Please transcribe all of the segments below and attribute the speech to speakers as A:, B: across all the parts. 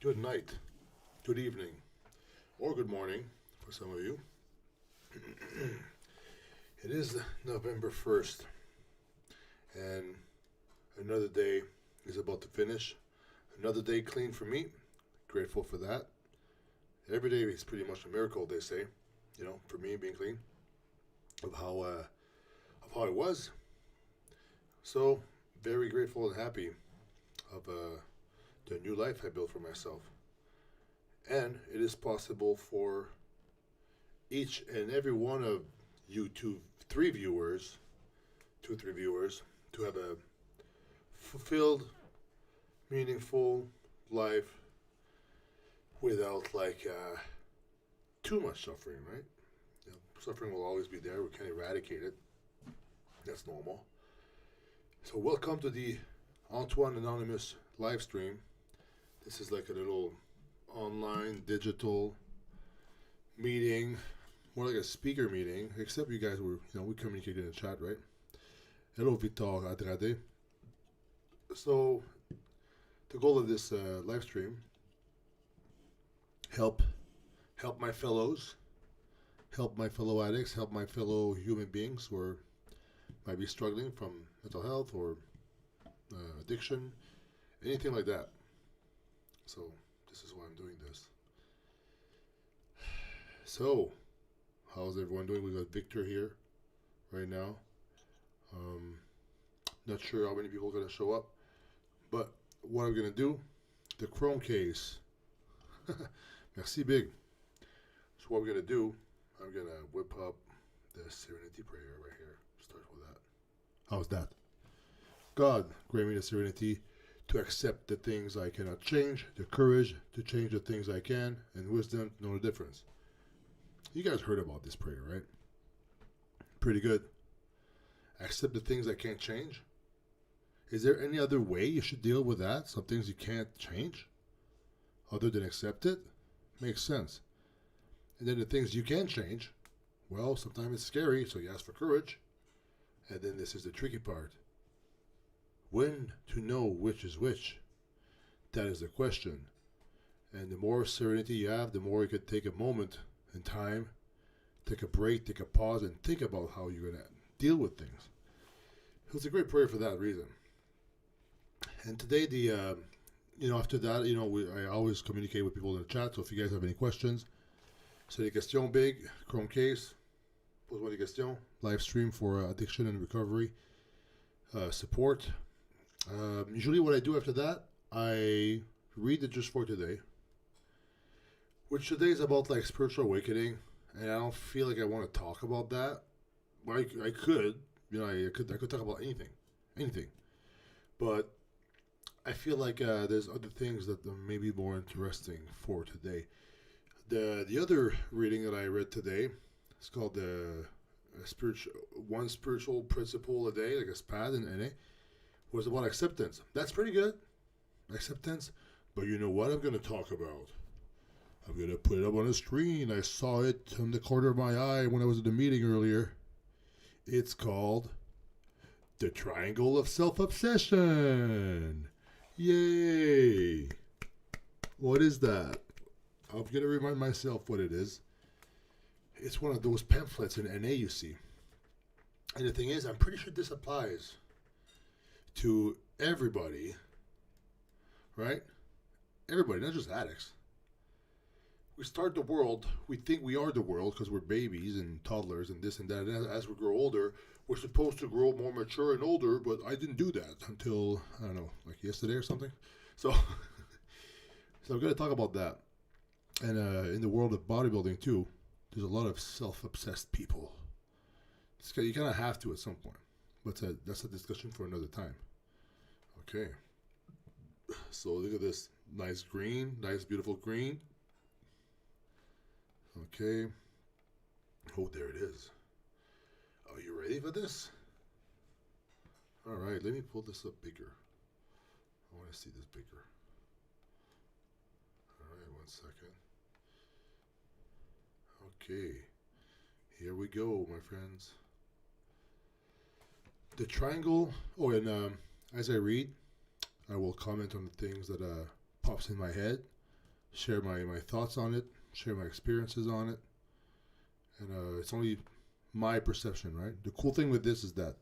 A: Good night, good evening, or good morning for some of you. It is November 1st, and another day is about to finish. Another day clean for me. Grateful for that. Every day is pretty much a miracle, they say. For me being clean of how it was. So very grateful and happy of the new life I built for myself. And it is possible for each and every one of you three viewers, two, three viewers, to have a fulfilled, meaningful life without too much suffering, right? Suffering will always be there. We can't eradicate it. That's normal. So welcome to the Antoine Anonymous live stream. This is like a little online digital meeting, more like a speaker meeting, except you guys were, we communicated in the chat, right? Hello, Victor Andrade. So, the goal of this live stream, help my fellows, help my fellow addicts, help my fellow human beings who might be struggling from mental health or addiction, anything like that. So, this is why I'm doing this. So, how's everyone doing? We got Victor here right now. Not sure how many people are going to show up. But what I'm going to do, the Chrome case. Merci, Big. So what we're going to do, I'm going to whip up the Serenity prayer right here. Start with that. How's that? God, grant me the serenity to accept the things I cannot change, the courage to change the things I can, and wisdom to know the difference. You guys heard about this prayer, right? Pretty good. Accept the things I can't change. Is there any other way you should deal with that? Some things you can't change? Other than accept it? Makes sense. And then the things you can change, well, sometimes it's scary, so you ask for courage. And then this is the tricky part. When to know which is which? That is the question. And the more serenity you have, the more you could take a moment in time, take a break, take a pause, and think about how you're going to deal with things. It's a great prayer for that reason. And today, after that, I always communicate with people in the chat. So if you guys have any questions, c'est des questions big, Chrome case, pose-moi des questions. Live stream for addiction and recovery support. Usually what I do after that, I read it just for today, which today is about spiritual awakening, and I don't feel like I want to talk about that. Well, I could, I could talk about anything, but I feel like there's other things that may be more interesting for today. The other reading that I read today is called the one spiritual principle a day, like a SPAD in NA, was about acceptance. That's pretty good, acceptance. But you know what I'm going to talk about? I'm going to put it up on the screen. I saw it on the corner of my eye when I was at the meeting earlier. It's called the Triangle of Self-Obsession. Yay! What is that? I'm going to remind myself what it is. It's one of those pamphlets in NA you see. And the thing is, I'm pretty sure this applies to everybody, right? Everybody, not just addicts. We start the world, we think we are the world because we're babies and toddlers and this and that. And as we grow older, we're supposed to grow more mature and older, but I didn't do that until, I don't know, like yesterday or something. So, so I'm going to talk about that. And in the world of bodybuilding too, there's a lot of self-obsessed people. You kind of have to at some point. But that's a discussion for another time. Okay. So look at this. Nice green. Nice, beautiful green. Okay. Oh, there it is. Are you ready for this? All right. Let me pull this up bigger. I want to see this bigger. All right. 1 second. Okay. Here we go, my friends. The triangle. Oh, and as I read, I will comment on the things that pops in my head share my thoughts on it, share my experiences on it, and it's only my perception, right? The cool thing with this is that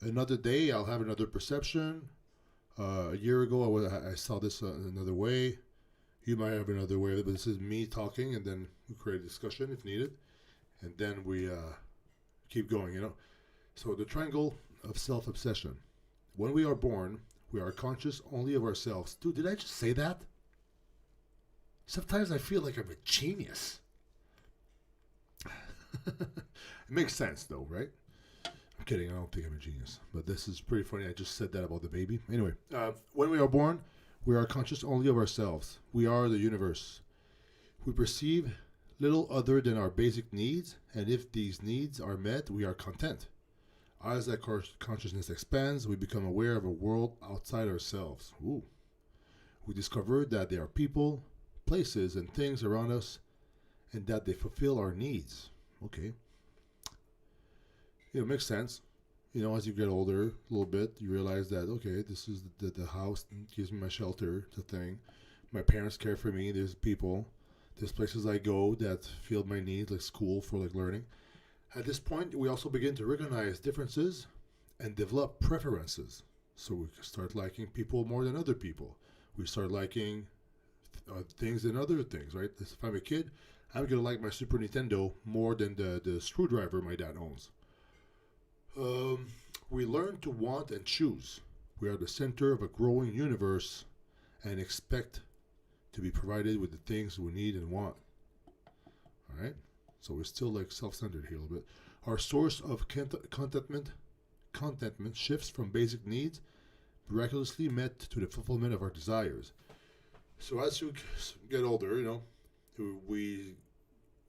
A: another day I'll have another perception. A year ago I saw this another way. You might have another way, but this is me talking, and then we create a discussion if needed, and then we keep going, you know. So the triangle of self-obsession. When we are born, we are conscious only of ourselves. Dude, did I just say that? Sometimes I feel like I'm a genius. It makes sense though, right? I'm kidding, I don't think I'm a genius. But this is pretty funny. I just said that about the baby. Anyway, when we are born, we are conscious only of ourselves. We are the universe. We perceive little other than our basic needs, and if these needs are met, we are content. As that consciousness expands, we become aware of a world outside ourselves. Ooh. We discover that there are people, places, and things around us, and that they fulfill our needs. Okay. It makes sense. You know, as you get older a little bit, you realize that, okay, this is the house that gives me my shelter, the thing. My parents care for me. There's people. There's places I go that fill my needs, like school for like learning. At this point, we also begin to recognize differences and develop preferences. So we start liking people more than other people. We start liking things than other things, right? If I'm a kid, I'm going to like my Super Nintendo more than the screwdriver my dad owns. We learn to want and choose. We are the center of a growing universe and expect to be provided with the things we need and want. All right? So we're still like self-centered here a little bit. Our source of contentment shifts from basic needs miraculously met to the fulfillment of our desires. So as you get older, you know, we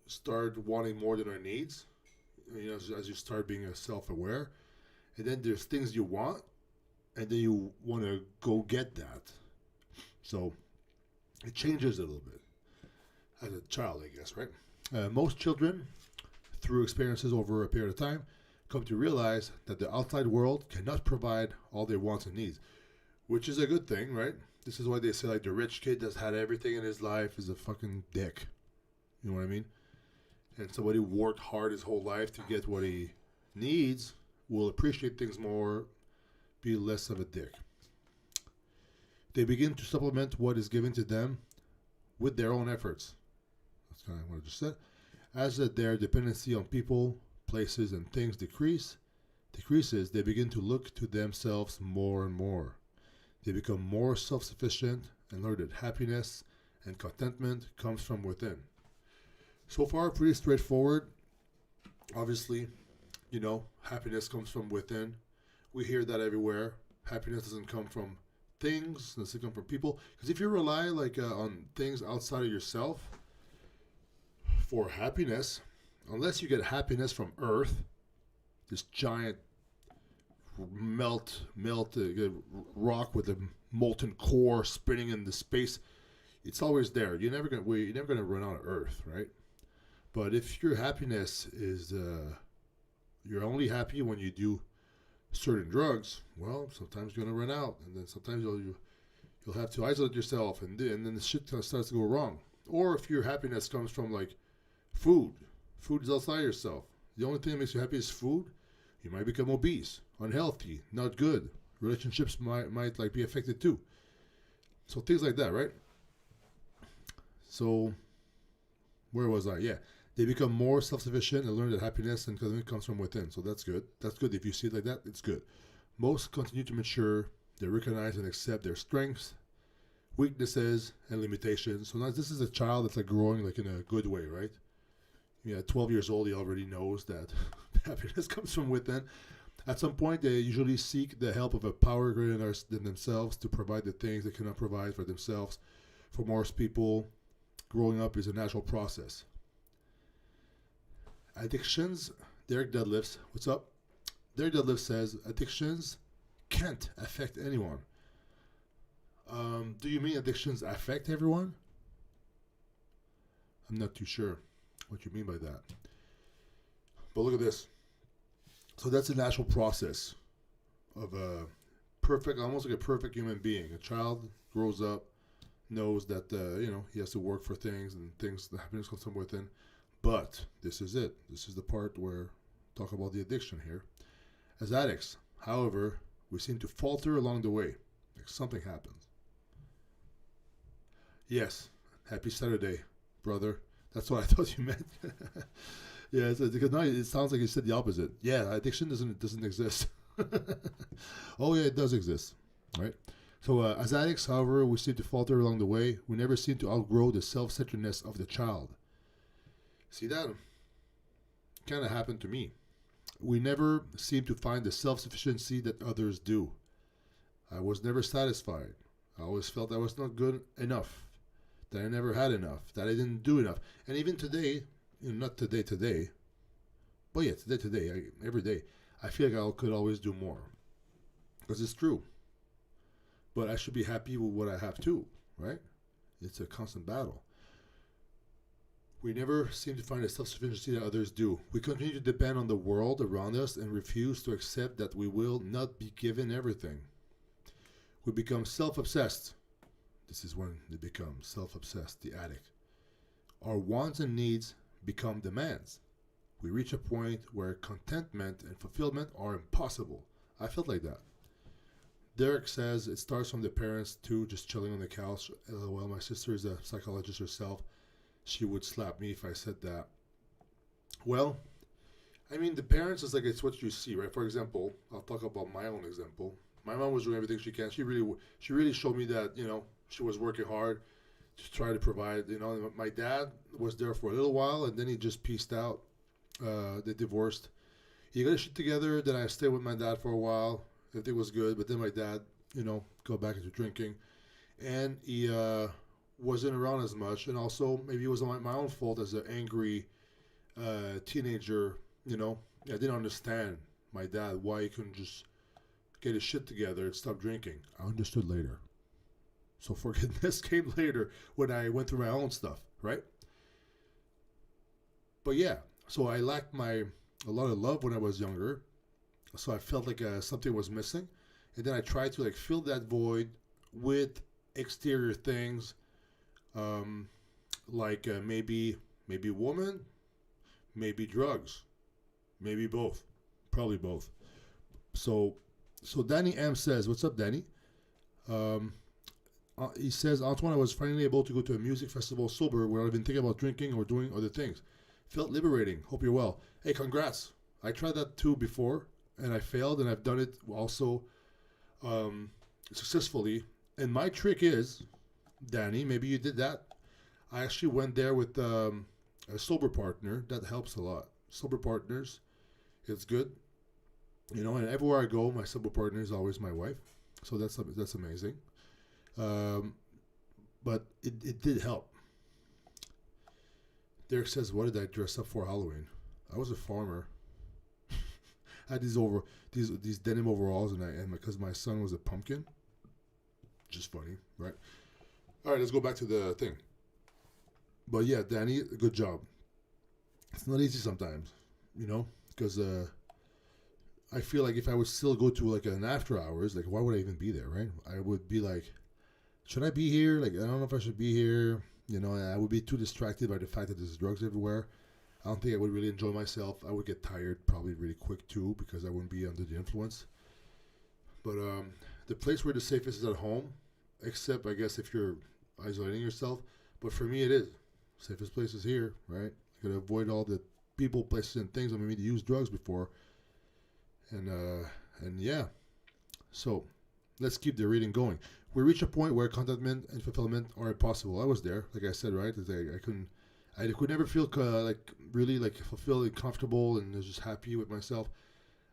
A: start wanting more than our needs. You know, as you start being self-aware, and then there's things you want, and then you want to go get that. So it changes a little bit as a child, I guess, right? Most children, through experiences over a period of time, come to realize that the outside world cannot provide all their wants and needs, which is a good thing, right? This is why they say like the rich kid that's had everything in his life is a fucking dick. You know what I mean? And somebody who worked hard his whole life to get what he needs will appreciate things more, be less of a dick. They begin to supplement what is given to them with their own efforts. That's kind of what I just said. As their dependency on people, places, and things decreases, they begin to look to themselves more and more. They become more self-sufficient and learn that happiness and contentment comes from within. So far, pretty straightforward. Obviously, you know, happiness comes from within. We hear that everywhere. Happiness doesn't come from things, doesn't come from people. Because if you rely like on things outside of yourself for happiness, unless you get happiness from Earth, this giant melt rock with a molten core spinning in the space, it's always there. You're never gonna run out of Earth, right? But if your happiness is you're only happy when you do certain drugs, well, sometimes you're gonna run out, and then sometimes you'll have to isolate yourself, and then the shit starts to go wrong. Or if your happiness comes from like food is outside yourself. The only thing that makes you happy is food. You might become obese, unhealthy, not good. Relationships might like be affected too. So things like that, right? So where was I? Yeah. They become more self-sufficient and learn that happiness and contentment comes from within. So that's good. That's good. If you see it like that, it's good. Most continue to mature. They recognize and accept their strengths, weaknesses, and limitations. So now this is a child that's like growing like in a good way, right? Yeah, 12 years old, he already knows that happiness comes from within. At some point, they usually seek the help of a power greater than themselves to provide the things they cannot provide for themselves. For most people, growing up is a natural process. Addictions, Derek Deadlifts, what's up? Derek Deadlift says, addictions can't affect anyone. Do you mean addictions affect everyone? I'm not too sure what you mean by that. But look at this. So that's a natural process of a perfect, almost like a perfect human being. A child grows up, knows that he has to work for things, and things, the happiness comes from within. But this is it. This is the part where talk about the addiction here. As addicts, however, we seem to falter along the way. Like something happens. Yes, happy Saturday, brother. That's what I thought you meant. Yeah, because now it sounds like you said the opposite. Yeah, addiction doesn't exist. Oh yeah, it does exist, right? So as addicts, however, we seem to falter along the way. We never seem to outgrow the self-centeredness of the child. See, that kind of happened to me. We never seem to find the self-sufficiency that others do. I was never satisfied. I always felt I was not good enough, that I never had enough, that I didn't do enough. And even today, not today, but yeah, today, every day, I feel like I could always do more. Because it's true. But I should be happy with what I have too, right? It's a constant battle. We never seem to find the self-sufficiency that others do. We continue to depend on the world around us and refuse to accept that we will not be given everything. We become self-obsessed. This is when they become self-obsessed, the addict. Our wants and needs become demands. We reach a point where contentment and fulfillment are impossible. I felt like that. Derek says it starts from the parents too, just chilling on the couch. LOL, my sister is a psychologist herself. She would slap me if I said that. Well, I mean, the parents is like, it's what you see, right? For example, I'll talk about my own example. My mom was doing everything she can. She really showed me that, she was working hard to try to provide, My dad was there for a little while, and then he just pieced out. They divorced. He got his shit together. Then I stayed with my dad for a while. Everything was good, but then my dad, go back into drinking, and he wasn't around as much, and also maybe it was my own fault as an angry teenager. I didn't understand my dad, why he couldn't just get his shit together and stop drinking. I understood later. So forgiveness came later when I went through my own stuff, right? But yeah, so I lacked a lot of love when I was younger. So I felt like something was missing. And then I tried to fill that void with exterior things, maybe woman, maybe drugs, maybe both, probably both. So Danny M says, "What's up, Danny?" He says, "Antoine, I was finally able to go to a music festival sober without even thinking about drinking or doing other things. Felt liberating. Hope you're well." Hey, congrats! I tried that too before, and I failed, and I've done it also successfully. And my trick is, Danny, maybe you did that. I actually went there with a sober partner. That helps a lot. Sober partners, it's good. And everywhere I go, my sober partner is always my wife. So that's amazing. But it did help. Derek says, "What did I dress up for Halloween?" I was a farmer. I had these denim overalls, and because my son was a pumpkin. Just funny, right? All right, let's go back to the thing. But yeah, Danny, good job. It's not easy sometimes, because I feel like if I would still go to an after hours, why would I even be there, right? I would be like, should I be here? I don't know if I should be here. And I would be too distracted by the fact that there's drugs everywhere. I don't think I would really enjoy myself. I would get tired probably really quick too because I wouldn't be under the influence. But the place where the safest is at home, except I guess if you're isolating yourself. But for me, it is. Safest place is here, right? I gotta avoid all the people, places, and things that made me use drugs before. And yeah. So let's keep the reading going. We reach a point where contentment and fulfillment are impossible. I was there, like I said, right? I could never feel really fulfilled and comfortable and just happy with myself.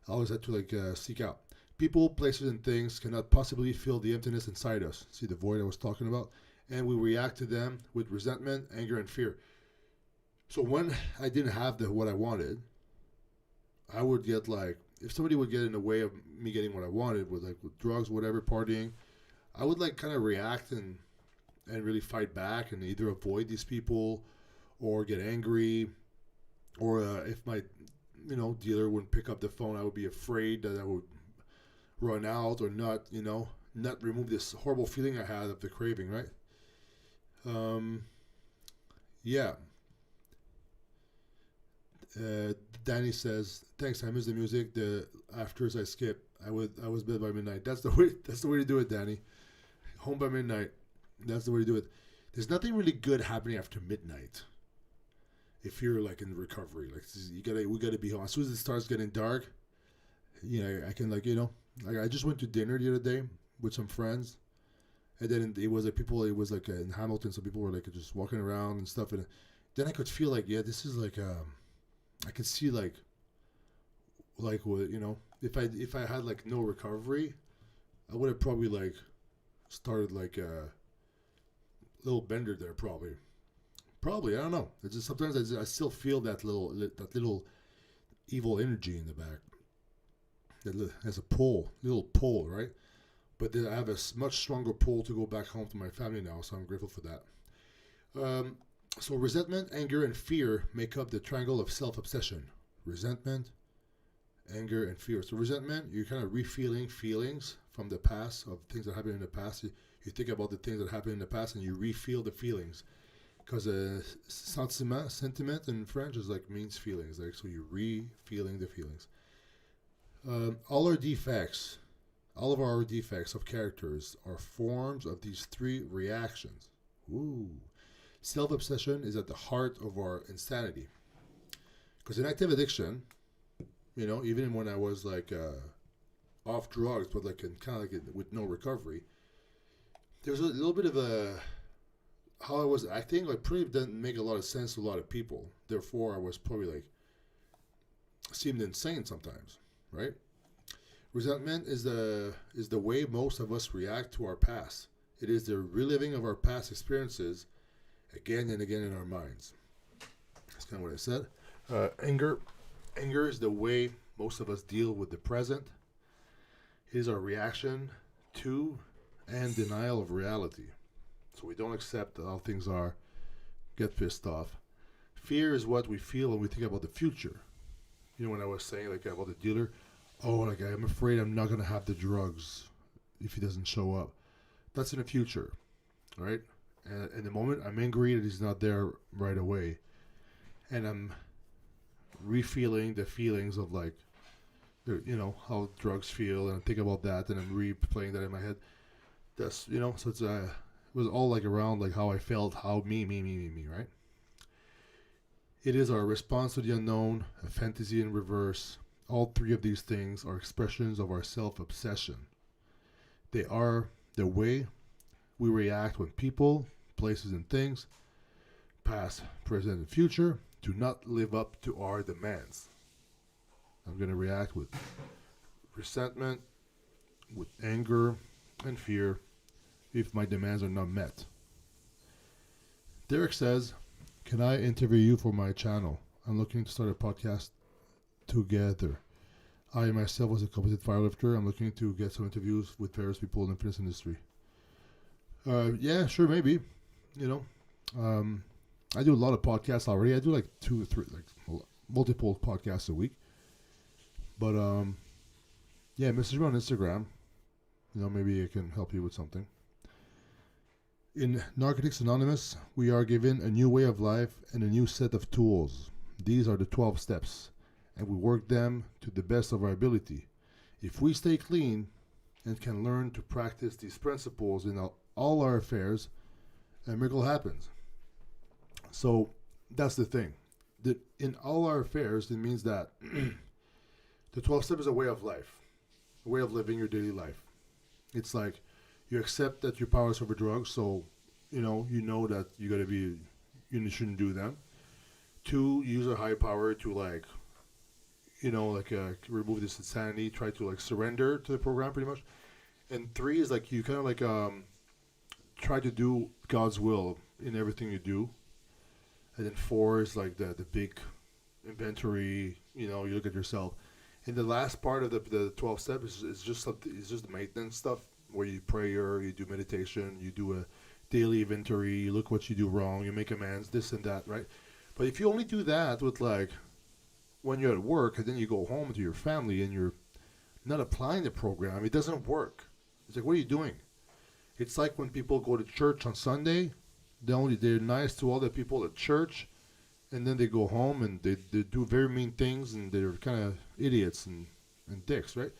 A: I always had to seek out. People, places, and things cannot possibly fill the emptiness inside us. See the void I was talking about? And we react to them with resentment, anger, and fear. So when I didn't have what I wanted, I would get if somebody would get in the way of me getting what I wanted with drugs, whatever, partying, I would kind of react and really fight back and either avoid these people or get angry, or if my dealer wouldn't pick up the phone, I would be afraid that I would run out or not remove this horrible feeling I had of the craving, right? Um, yeah. Danny says, "Thanks. I miss the music. The afters I skip. I was bed by midnight. That's the way. That's the way to do it, Danny. Home by midnight. That's the way to do it. There's nothing really good happening after midnight. If you're like in recovery, like we gotta be home as soon as it starts getting dark. I can like I just went to dinner the other day with some friends, and then it was like people. It was like in Hamilton, so people were like just walking around and stuff, and then I could feel like this is like I could see what if I had like no recovery, I would have probably like started like a little bender there probably I don't know. It's just sometimes I still feel that little evil energy in the back that has a little pull, right? But then I have a much stronger pull to go back home to my family now, so I'm grateful for that. So resentment, anger, and fear make up the triangle of self-obsession. Resentment, anger, and fear. So resentment, you're kind of refeeling feelings from the past of things that happened in the past. You think about the things that happened in the past and you refeel the feelings. Because sentiment in French is like means feelings. Like so you're re-feeling the feelings. All of our defects of characters are forms of these three reactions. Ooh. Self-obsession is at the heart of our insanity. Because in active addiction, even when I was like off drugs, but like with no recovery, there's a little bit of how I was acting. Like probably didn't make a lot of sense to a lot of people. Therefore, I was probably like seemed insane sometimes, right? Resentment is the way most of us react to our past. It is the reliving of our past experiences again and again in our minds. That's kind of what I said. Anger is the way most of us deal with the present. It is our reaction to and denial of reality. So we don't accept how things are, get pissed off. Fear is what we feel when we think about the future. When I was saying like about the dealer, like I'm afraid I'm not going to have the drugs if he doesn't show up. That's in the future, right? And in the moment, I'm angry that he's not there right away. And I'm re-feeling the feelings of like, how drugs feel. And I think about that and I'm replaying that in my head. That's, so it's, it was all like around like how I felt, how me, right? It is our response to the unknown, a fantasy in reverse. All three of these things are expressions of our self-obsession. They are the way we react when people, places, and things, past, present, and future, do not live up to our demands. I'm going to react with resentment, with anger, and fear if my demands are not met. Derek says, "Can I interview you for my channel? I'm looking to start a podcast together. I myself was a competent firelifter. I'm looking to get some interviews with various people in the fitness industry." Yeah, sure, maybe. I do a lot of podcasts already. I do like 2 or 3, like multiple podcasts a week. But yeah, message me on Instagram. Maybe I can help you with something. In Narcotics Anonymous, we are given a new way of life and a new set of tools. These are the 12 steps, and we work them to the best of our ability. If we stay clean and can learn to practice these principles in all our affairs, a miracle happens. So that's the thing. That in all our affairs, it means that the 12 steps is a way of life, a way of living your daily life. It's like you accept that you're powerless over drugs, so you know that you shouldn't do them. 2, use a higher power to remove this insanity, try to surrender to the program pretty much. And 3 is like you kind of try to do God's will in everything you do. And then 4 is like the big inventory, you look at yourself. And the last part of the 12 steps is just something. It's just the maintenance stuff where you pray, you do meditation, you do a daily inventory, you look what you do wrong, you make amends, this and that, right? But if you only do that with when you're at work and then you go home to your family and you're not applying the program, it doesn't work. It's like, what are you doing? It's like when people go to church on Sunday, They're nice to all the people at church, and then they go home and they do very mean things, and they're kind of idiots and dicks, right?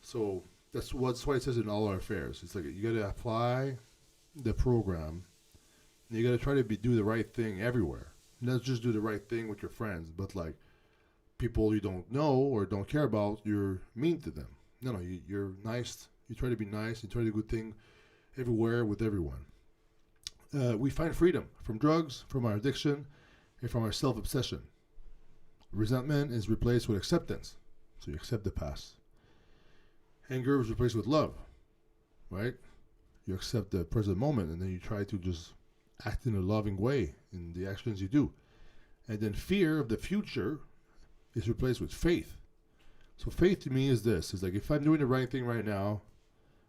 A: So that's why it says in all our affairs. It's like you got to apply the program. And you got to try to do the right thing everywhere. Not just do the right thing with your friends, but like people you don't know or don't care about, you're mean to them. No, you're nice. You try to be nice. You try to do good thing everywhere with everyone. We find freedom from drugs, from our addiction, and from our self-obsession. Resentment is replaced with acceptance. So you accept the past. Anger is replaced with love, right? You accept the present moment, and then you try to just act in a loving way in the actions you do. And then fear of the future is replaced with faith. So faith to me is this. It's like if I'm doing the right thing right now,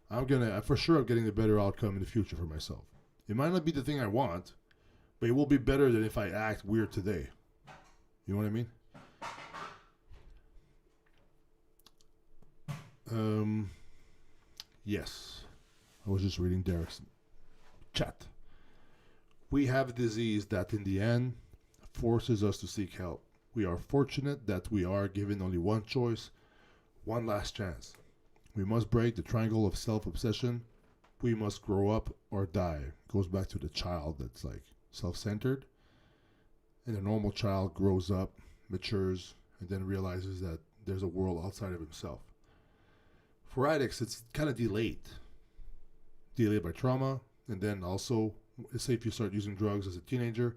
A: I'm getting a better outcome in the future for myself. It might not be the thing I want, but it will be better than if I act weird today. You know what I mean? Yes. I was just reading Derek's chat. We have a disease that in the end forces us to seek help. We are fortunate that we are given only one choice, one last chance. We must break the triangle of self-obsession. We must grow up or die. It goes back to the child that's like self-centered. And a normal child grows up, matures, and then realizes that there's a world outside of himself. For addicts, it's kind of delayed. Delayed by trauma, and then also, say if you start using drugs as a teenager,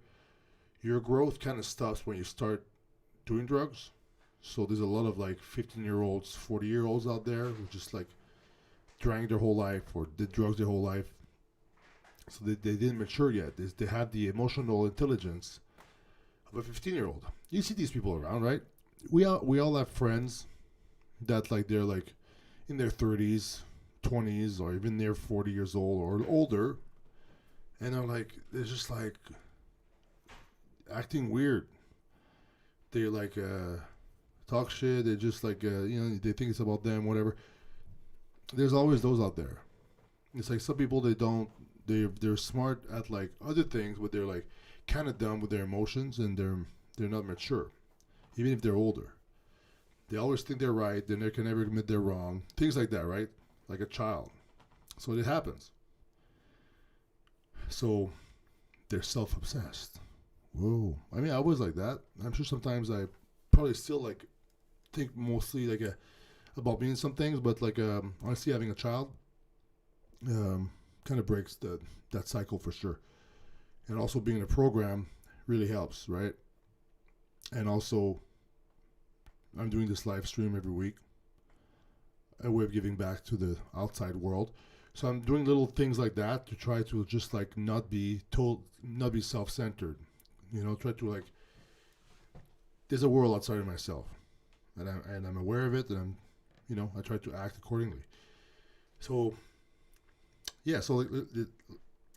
A: your growth kind of stops when you start doing drugs. So there's a lot of like 15-year-olds, 40-year-olds out there who just like drank their whole life or did drugs their whole life. So they didn't mature yet. They have the emotional intelligence of a 15-year-old. You see these people around, right? We all have friends that like they're like in their 30s, 20s, or even they're 40 years old or older, and they're just like acting weird. They like talk shit. They just like they think it's about them, whatever. There's always those out there. It's like some people they're smart at like other things, but they're like kind of dumb with their emotions, and they're not mature, even if they're older. They always think they're right, then they can never admit they're wrong. Things like that, right? Like a child. So it happens. So they're self-obsessed. Whoa. I mean, I was like that. I'm sure sometimes I probably still like think mostly like about being some things, but like honestly having a child kind of breaks that cycle for sure. And also being in a program really helps, right? And also I'm doing this live stream every week, a way of giving back to the outside world. So I'm doing little things like that to try to just like not be self-centered. Try to like, there's a world outside of myself, and I'm aware of it, and I try to act accordingly. So, yeah. So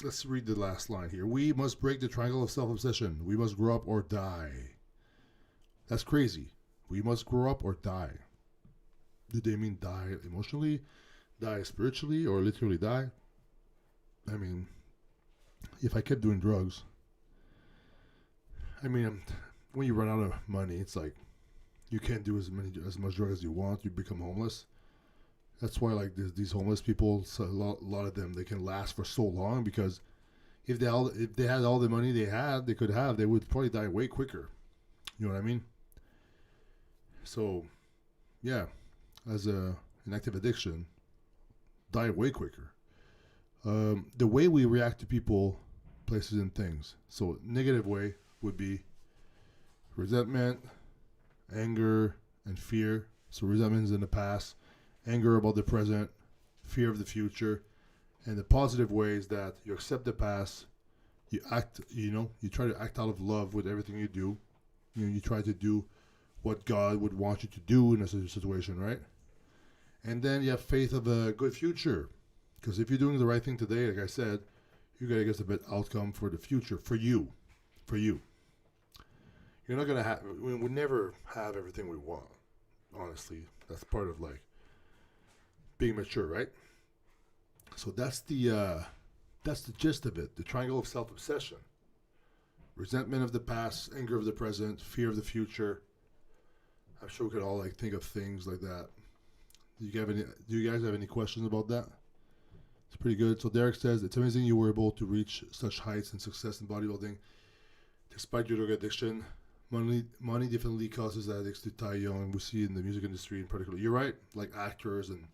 A: let's read the last line here. We must break the triangle of self-obsession. We must grow up or die. That's crazy. We must grow up or die. Do they mean die emotionally, die spiritually, or literally die? I mean, if I kept doing drugs, when you run out of money, it's like you can't do as much drugs as you want. You become homeless. That's why like these homeless people, so a lot of them, they can last for so long, because if they had all the money they could have, they would probably die way quicker. You know what I mean? So, yeah, as an active addiction, die way quicker. The way we react to people, places, and things. So, negative way would be resentment, anger, and fear. So, resentment is in the past, anger about the present, fear of the future. And the positive way is that you accept the past, you act, you try to act out of love with everything you do. You try to do what God would want you to do in a situation, right? And then you have faith of a good future. Because if you're doing the right thing today, like I said, you're going to get a better outcome for the future, for you. You're not going to have, we never have everything we want, honestly. That's part of like being mature, right? So that's That's the gist of it. The triangle of self-obsession. Resentment of the past, anger of the present, fear of the future. I'm sure we could all like think of things like that. Do you guys have any questions about that? It's pretty good. So Derek says, it's amazing you were able to reach such heights and success in bodybuilding despite your drug addiction. Money definitely causes addicts to die young. We see in the music industry in particular. You're right. Like actors and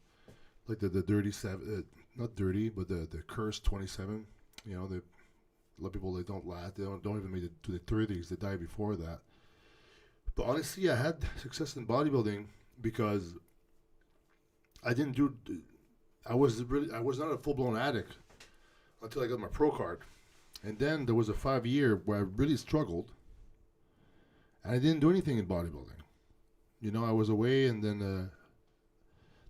A: like the dirty seven, not dirty, but the cursed 27. You know, a lot of people, they don't last. They don't even make it to the 30s. They die before that. But honestly, I had success in bodybuilding because I didn't do. I was not a full blown addict until I got my pro card, and then there was a 5 year where I really struggled, and I didn't do anything in bodybuilding. You know, I was away, and then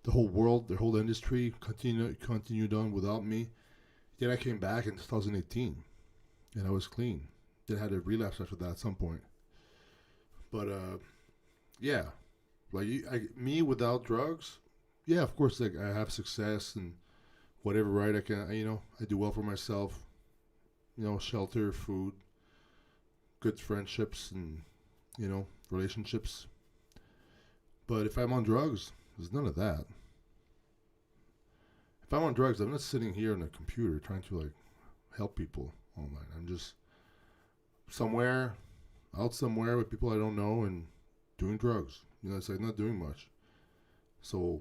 A: the whole world, the whole industry continued on without me. Then I came back in 2018, and I was clean. Then I had a relapse after that at some point. But yeah, like me without drugs, yeah, of course, like I have success and whatever, right? I do well for myself. You know, shelter, food, good friendships, and relationships. But if I'm on drugs, there's none of that. If I'm on drugs, I'm not sitting here on a computer trying to like help people online. I'm just out somewhere with people I don't know and doing drugs. You know, it's like not doing much. So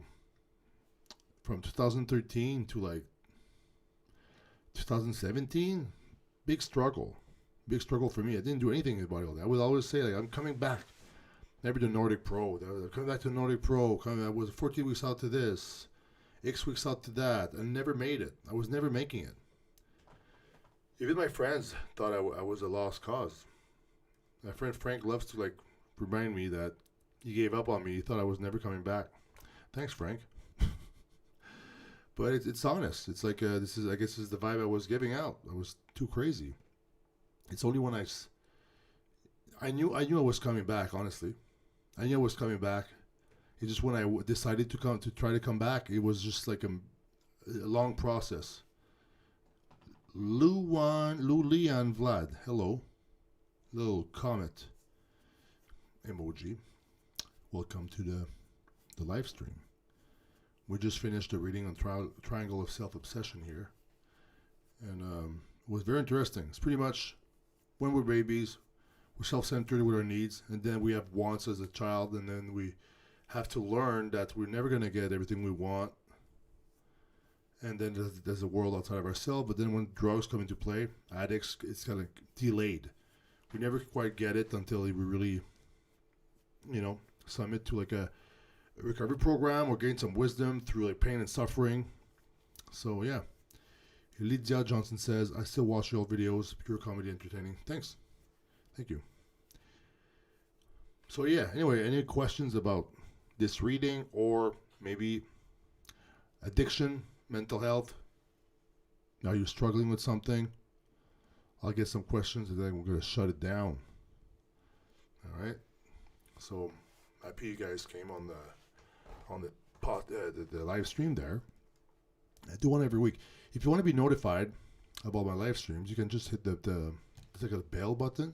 A: from 2013 to like 2017, big struggle for me. I didn't do anything in bodybuilding. I would always say like I'm coming back. Never the Nordic Pro. Coming back to the Nordic Pro. I was 14 weeks out to this, X weeks out to that. I never made it. I was never making it. Even my friends thought I was a lost cause. My friend Frank loves to like remind me that he gave up on me. He thought I was never coming back. Thanks, Frank. But it's honest. It's like I guess this is the vibe I was giving out. I was too crazy. It's only when I knew I was coming back. Honestly, I knew I was coming back. It's just when I decided to try to come back, it was just like a long process. Leon Vlad, hello. Little comment emoji. Welcome to the live stream. We just finished a reading on triangle of self-obsession here, and it was very interesting. It's pretty much when we're babies, we're self-centered with our needs, and then we have wants as a child, and then we have to learn that we're never going to get everything we want, and then there's a world outside of ourselves. But then when drugs come into play, addicts, it's kind of delayed. We never quite get it until we really, submit to like a recovery program or gain some wisdom through like pain and suffering. So yeah. Lydia Johnson says, I still watch your old videos, pure comedy, entertaining. Thanks. Thank you. So yeah, anyway, any questions about this reading or maybe addiction, mental health? Are you struggling with something? I'll get some questions and then we're going to shut it down. All right. So happy you guys came on the live stream there. I do one every week. If you want to be notified about my live streams, you can just hit the bell button.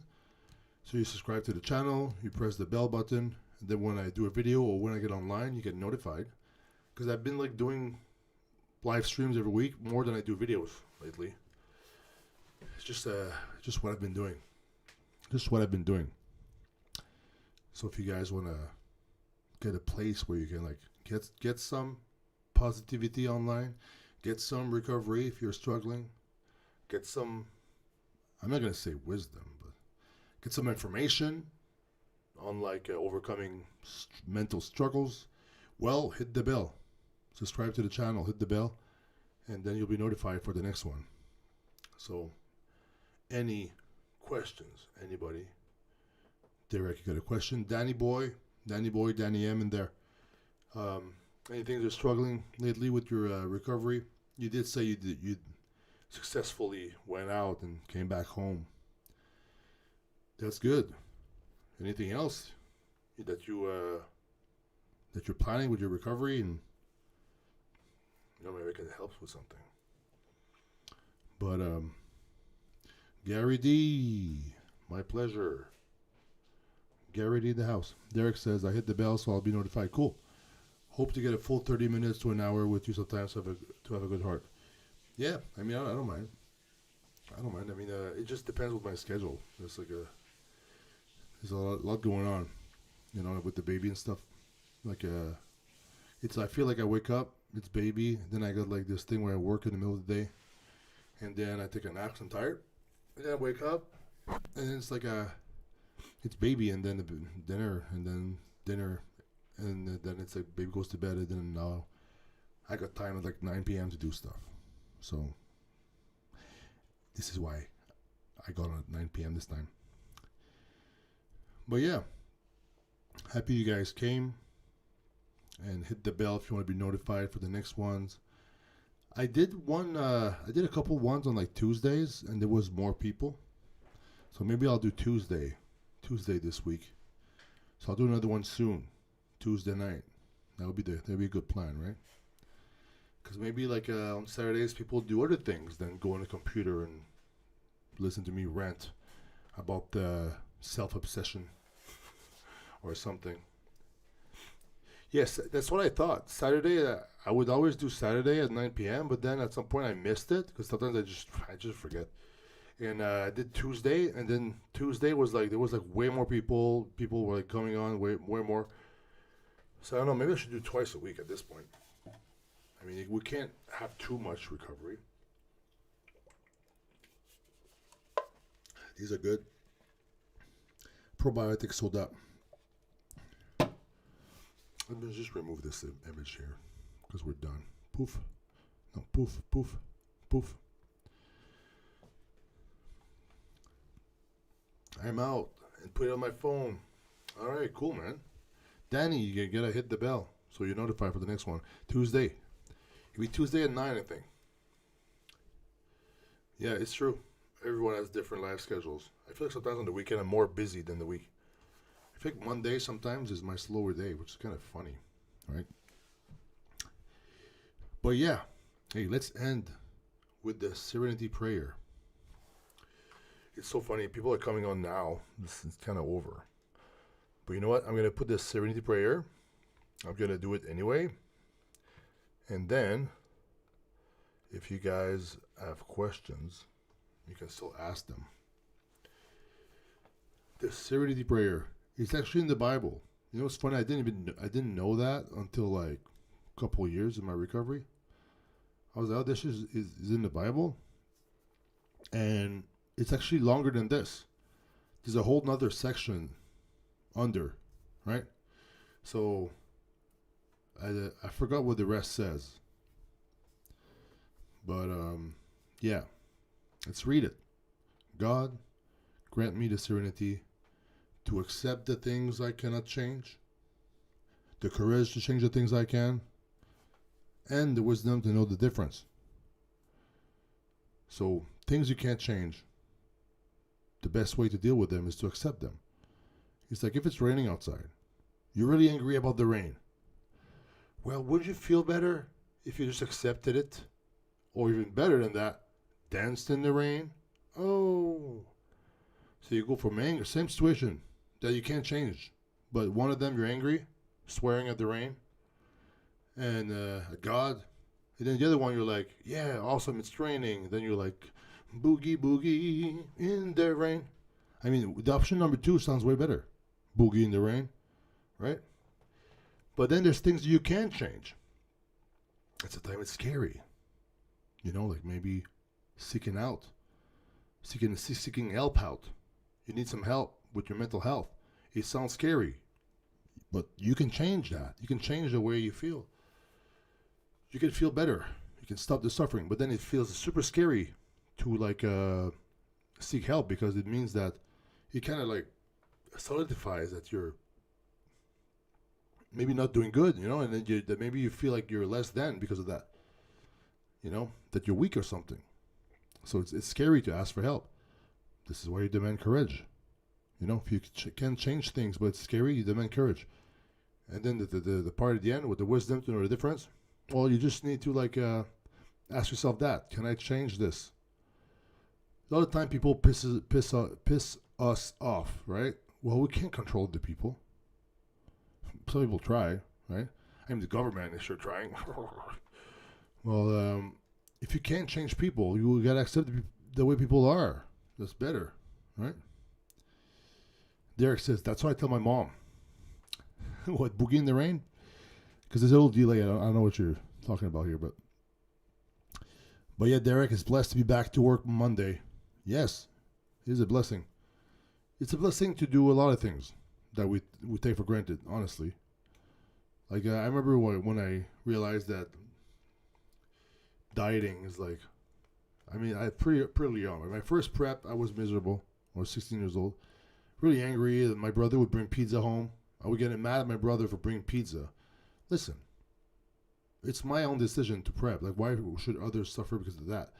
A: So you subscribe to the channel, you press the bell button, and then when I do a video or when I get online, you get notified. Because I've been like doing live streams every week more than I do videos lately. It's just what I've been doing. Just what I've been doing. So if you guys want to get a place where you can like get some positivity online, get some recovery if you're struggling, get some, I'm not going to say wisdom, but get some information on like overcoming mental struggles, well, hit the bell. Subscribe to the channel, hit the bell, and then you'll be notified for the next one. So any questions, anybody? Derek, you got a question? Danny Boy, Danny M in there. Anything you're struggling lately with your recovery? You did say you successfully went out and came back home. That's good. Anything else that you're planning with your recovery, and maybe I can help with something. But Gary D, my pleasure. Gary D in the house. Derek says, I hit the bell, so I'll be notified. Cool. Hope to get a full 30 minutes to an hour with you sometimes to have a good heart. Yeah, I mean, I don't mind. I don't mind. I mean, it just depends with my schedule. There's a lot going on, you know, with the baby and stuff. Like, I feel like I wake up, it's baby, then I got like this thing where I work in the middle of the day, and then I take a nap, 'cause I'm tired, and then I wake up, and then it's like it's baby, and then dinner, and then dinner, and then it's like baby goes to bed, and then now I got time at like 9 p.m. to do stuff. So this is why I got on at 9 p.m. this time. But yeah, happy you guys came, and hit the bell if you want to be notified for the next ones. I did a couple ones on like Tuesdays, and there was more people. So maybe I'll do Tuesday this week. So I'll do another one soon, Tuesday night. That'll be a good plan, right? Because maybe like on Saturdays people do other things than go on the computer and listen to me rant about self-obsession or something. Yes, that's what I thought. Saturday, I would always do Saturday at 9 p.m., but then at some point I missed it because sometimes I just forget. And I did Tuesday, and then Tuesday was like, there was like way more people. People were like coming on way more. So I don't know, maybe I should do twice a week at this point. I mean, we can't have too much recovery. These are good. Probiotic soda. Let me just remove this image here because we're done. Poof. No, poof, poof, poof. I'm out and put it on my phone. All right, cool, man. Danny, you gotta hit the bell so you're notified for the next one. Tuesday. It'll be Tuesday at 9, I think. Yeah, it's true. Everyone has different life schedules. I feel like sometimes on the weekend I'm more busy than the week. I think Monday sometimes is my slower day, which is kind of funny, right? But yeah, hey, let's end with the Serenity prayer. It's so funny. People are coming on now. This is kind of over. But you know what? I'm going to put this Serenity prayer. I'm going to do it anyway. And then, if you guys have questions, you can still ask them. The Serenity prayer. It's actually in the Bible. You know what's funny? I didn't know that until like a couple of years in my recovery. I was like, oh, this is in the Bible. And it's actually longer than this. There's a whole nother section under, right? So I forgot what the rest says. But yeah, let's read it. God, grant me the serenity to accept the things I cannot change, the courage to change the things I can, and the wisdom to know the difference. So, things you can't change, the best way to deal with them is to accept them. It's like if it's raining outside, you're really angry about the rain. Well, would you feel better if you just accepted it? Or even better than that, danced in the rain? Oh. So you go from anger, same situation that you can't change. But one of them you're angry, swearing at the rain, and at God. And then the other one you're like, yeah, awesome, it's raining. Then you're like, boogie, boogie in the rain. I mean, the option number 2 sounds way better. Boogie in the rain, right? But then there's things you can change. It's a time it's scary. You know, like maybe seeking help out. You need some help with your mental health. It sounds scary, but you can change that. You can change the way you feel. You can feel better. You can stop the suffering, but then it feels super scary to like seek help because it means that it kind of like solidifies that you're maybe not doing good, you know, and then that maybe you feel like you're less than because of that, you know, that you're weak or something. So it's scary to ask for help. This is why you demand courage. You know, if you can change things, but it's scary, you demand courage. And then the part at the end with the wisdom to know the difference, well, you just need to like ask yourself that. Can I change this? A lot of time people piss us off, right? Well, we can't control the people. Some people try, right? I mean, the government is sure trying. Well, if you can't change people, you gotta accept the way people are. That's better, right? Derek says, that's what I tell my mom. What, Boogie in the Rain? Because there's a little delay. I don't know what you're talking about here, but yeah, Derek is blessed to be back to work Monday. Yes, it is a blessing. It's a blessing to do a lot of things that we take for granted, honestly. Like, I remember when I realized that dieting is like, I mean, I pretty young. Like my first prep, I was miserable. I was 16 years old. Really angry that my brother would bring pizza home. I would get mad at my brother for bringing pizza. Listen, it's my own decision to prep. Like, why should others suffer because of that?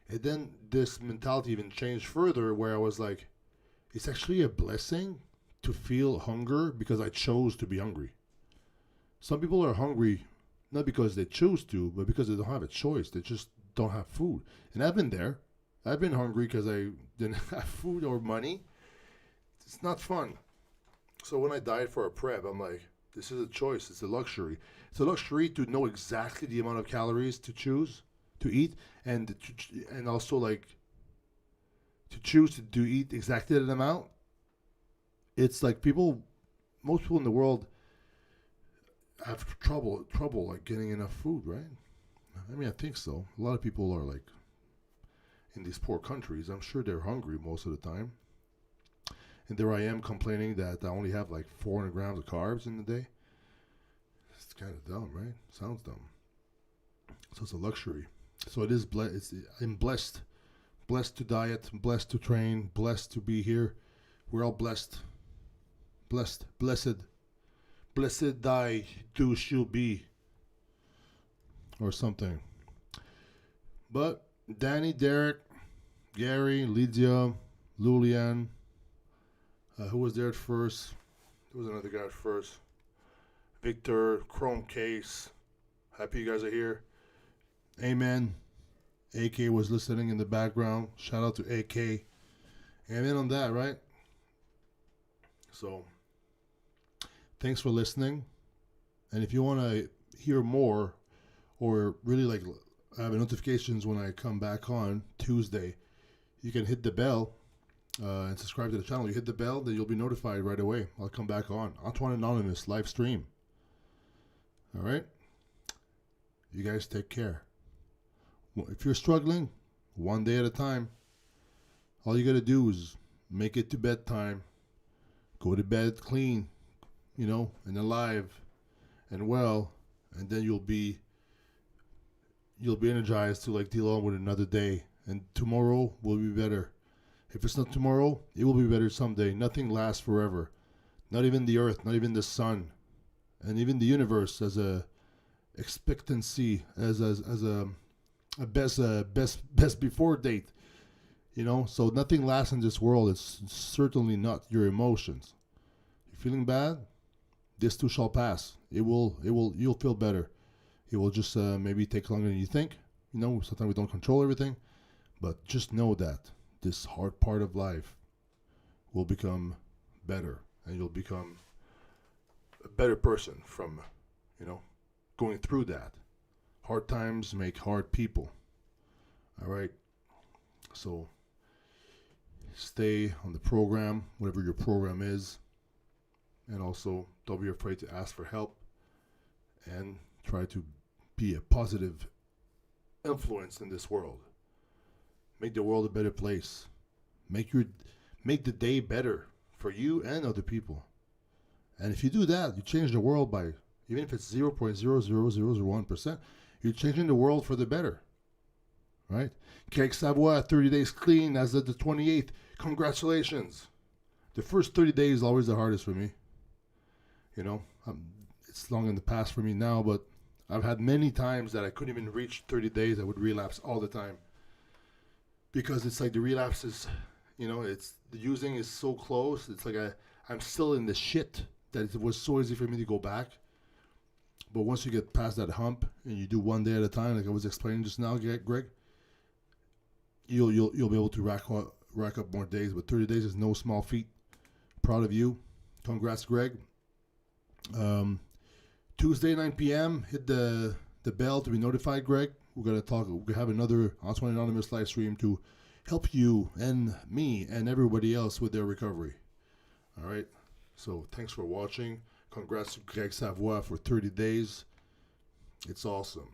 A: And then this mentality even changed further where I was like, it's actually a blessing to feel hunger because I chose to be hungry. Some people are hungry not because they choose to, but because they don't have a choice. They just don't have food. And I've been there. I've been hungry because I didn't have food or money. It's not fun. So when I died for a prep, I'm like, this is a choice. It's a luxury. It's a luxury to know exactly the amount of calories to choose to eat, and also like to choose to eat exactly that amount. It's like most people in the world have trouble like getting enough food, right? I mean, I think so. A lot of people are like in these poor countries. I'm sure they're hungry most of the time. And there I am complaining that I only have like 400 grams of carbs in the day. It's kind of dumb, right? Sounds dumb. So it's a luxury. So it is I'm blessed. Blessed to diet, blessed to train, blessed to be here. We're all blessed. Blessed. Blessed die do she'll be. Or something. But Danny, Derek, Gary, Lydia, Lulian, who was there at first? There was another guy at first. Victor, Chrome Case. Happy you guys are here. Amen. AK was listening in the background. Shout out to AK. Amen on that, right? So, thanks for listening. And if you want to hear more or really like have notifications when I come back on Tuesday, you can hit the bell and subscribe to the channel. You hit the bell, then you'll be notified right away. I'll come back on. Antoine Anonymous, live stream. All right? You guys take care. If you're struggling, one day at a time. All you got to do is make it to bedtime. Go to bed clean, and alive and well. And then you'll be energized to like deal on with another day. And tomorrow will be better. If it's not tomorrow, it will be better someday. Nothing lasts forever. Not even the earth, not even the sun. And even the universe as a expectancy, as a best before date. So nothing lasts in this world. It's certainly not your emotions. You're feeling bad? This too shall pass. You'll feel better. It will just maybe take longer than you think. Sometimes we don't control everything. But just know that this hard part of life will become better. And you'll become a better person from, going through that. Hard times make hard people. All right? So stay on the program, whatever your program is. And also, don't be afraid to ask for help. And try to be a positive influence in this world. Make the world a better place. Make the day better for you and other people. And if you do that, you change the world by, even if it's 0.00001%, you're changing the world for the better. Right? Cake Savoie, 30 days clean as of the 28th. Congratulations. The first 30 days is always the hardest for me. It's long in the past for me now, but I've had many times that I couldn't even reach 30 days. I would relapse all the time. Because it's like the relapses, it's the using is so close. It's like I'm still in the shit that it was so easy for me to go back. But once you get past that hump and you do one day at a time, like I was explaining just now, Greg, you'll be able to rack up more days. But 30 days is no small feat. Proud of you. Congrats, Greg. Tuesday 9 p.m. Hit the bell to be notified, Greg. We're gonna have another Antoine Anonymous live stream to help you and me and everybody else with their recovery. All right. So thanks for watching. Congrats to Greg Savoie for 30 days. It's awesome.